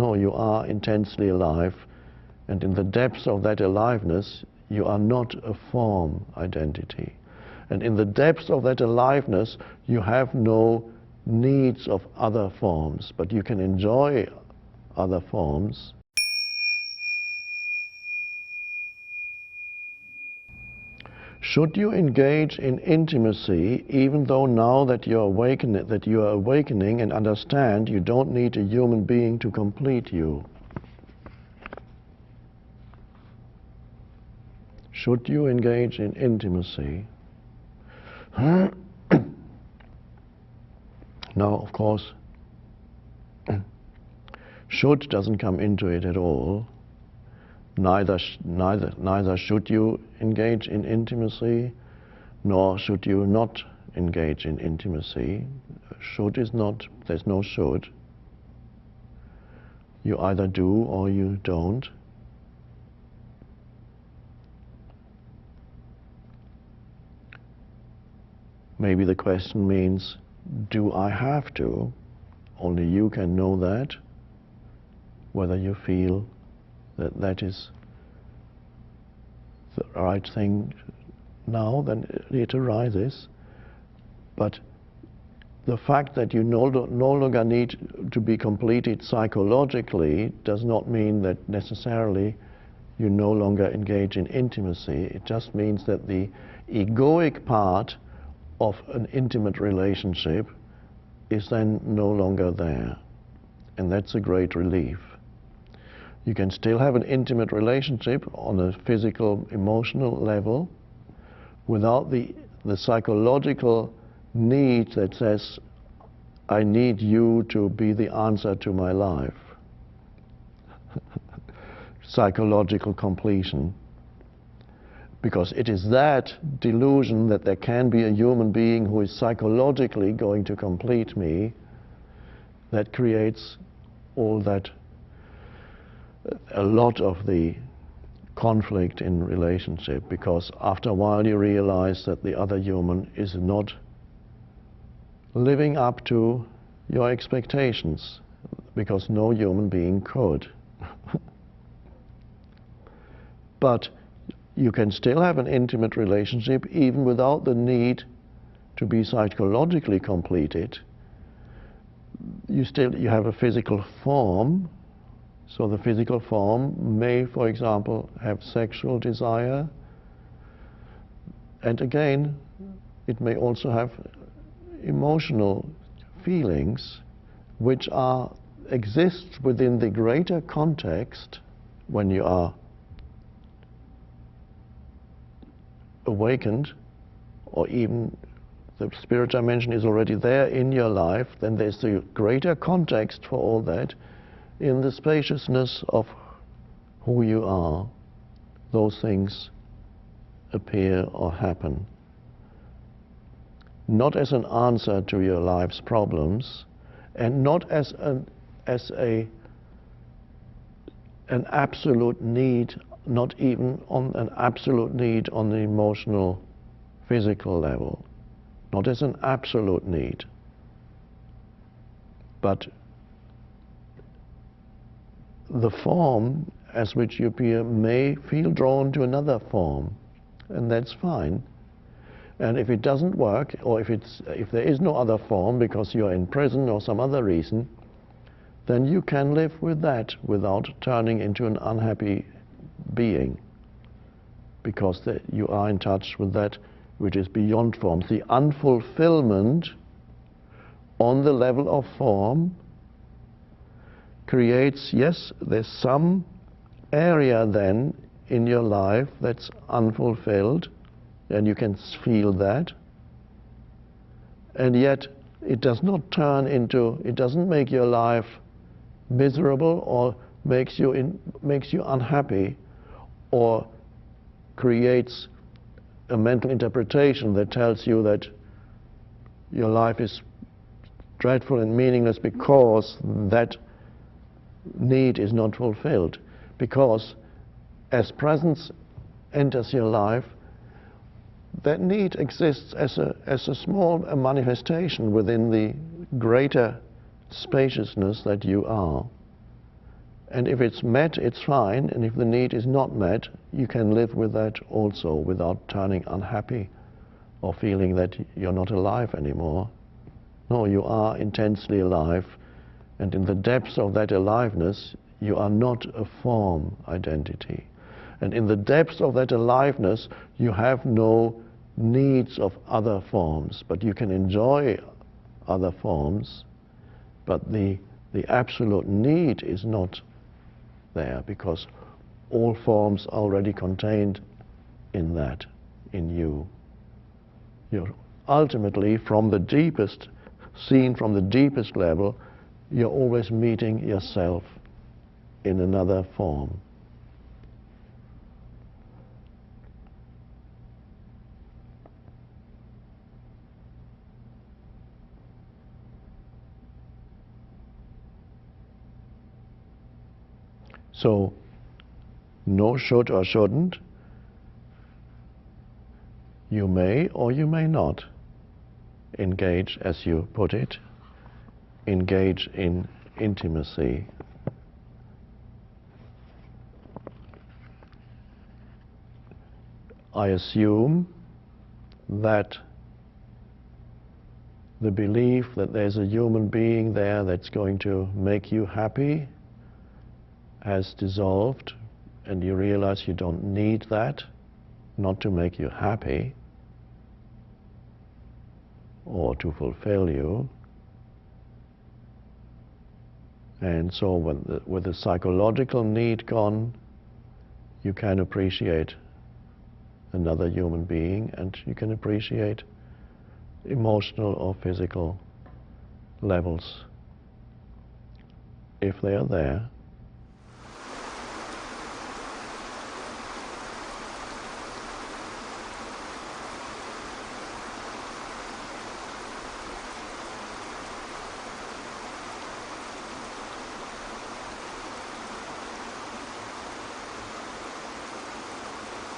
No, you are intensely alive, and in the depths of that aliveness, you are not a form identity. And in the depths of that aliveness, you have no needs of other forms, but you can enjoy other forms. Should you engage in intimacy, even though now that you are awakening and understand you don't need a human being to complete you? Should you engage in intimacy? Now, of course, should doesn't come into it at all. Neither should you engage in intimacy, nor should you not engage in intimacy. Should is not, there's no should. You either do or you don't. Maybe the question means, do I have to? Only you can know that, whether you feel that that is the right thing now, then it arises. But the fact that you no longer need to be completed psychologically does not mean that necessarily you no longer engage in intimacy. It just means that the egoic part of an intimate relationship is then no longer there. And that's a great relief. You can still have an intimate relationship on a physical, emotional level without the psychological need that says, I need you to be the answer to my life. Psychological completion. Because it is that delusion that there can be a human being who is psychologically going to complete me that creates all that, a lot of the conflict in relationship, because after a while you realize that the other human is not living up to your expectations, because no human being could. But you can still have an intimate relationship even without the need to be psychologically completed. You have a physical form. So the physical form may, for example, have sexual desire, and again, it may also have emotional feelings which exist within the greater context when you are awakened, or even the spirit dimension is already there in your life. Then there's the greater context for all that. In the spaciousness of who you are, those things appear or happen. Not as an answer to your life's problems, and not as an absolute need, not even on an absolute need on the emotional, physical level. Not as an absolute need, but the form as which you appear may feel drawn to another form, and that's fine. And if it doesn't work, or if there is no other form because you're in prison or some other reason, then you can live with that without turning into an unhappy being, because you are in touch with that which is beyond forms. The unfulfillment on the level of form creates, yes, there's some area then in your life that's unfulfilled, and you can feel that, and yet it does not turn into, it doesn't make your life miserable or makes you unhappy, or creates a mental interpretation that tells you that your life is dreadful and meaningless because that need is not fulfilled. Because as presence enters your life, that need exists as a small manifestation within the greater spaciousness that you are. And if it's met, it's fine, and if the need is not met, you can live with that also without turning unhappy or feeling that you're not alive anymore. No, you are intensely alive, and in the depths of that aliveness, you are not a form identity. And in the depths of that aliveness, you have no needs of other forms, but you can enjoy other forms, but the absolute need is not there, because all forms are already contained in that, in you. You're ultimately, from the deepest, seen from the deepest level, you're always meeting yourself in another form. So, no should or shouldn't. You may or you may not engage, as you put it, engage in intimacy. I assume that the belief that there's a human being there that's going to make you happy has dissolved, and you realize you don't need that, not to make you happy or to fulfill you. And so with the psychological need gone, you can appreciate another human being, and you can appreciate emotional or physical levels if they are there.